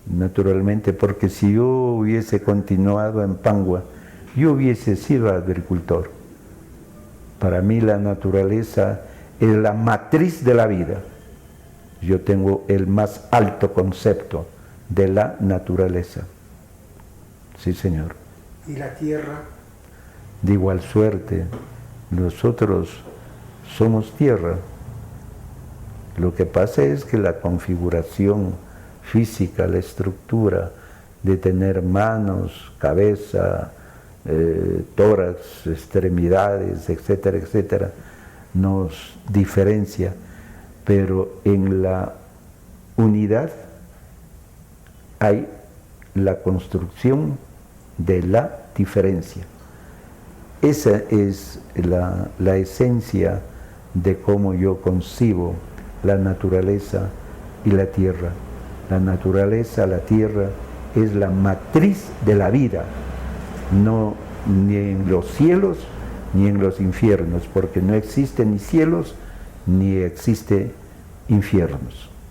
naturalmente, porque si yo hubiese continuado en Pangua, yo hubiese sido agricultor. Para mí la naturaleza es la matriz de la vida. Yo tengo el más alto concepto de la naturaleza. Sí, señor. ¿Y la tierra? De igual suerte, nosotros somos tierra. Lo que pasa es que la configuración física, la estructura de tener manos, cabeza, tórax, extremidades, etcétera, etcétera, nos diferencia, pero en la unidad hay la construcción de la diferencia. Esa es la esencia de cómo yo concibo la naturaleza y la tierra. La naturaleza, la tierra, es la matriz de la vida, no ni en los cielos ni en los infiernos, porque no existen ni cielos ni existe infiernos.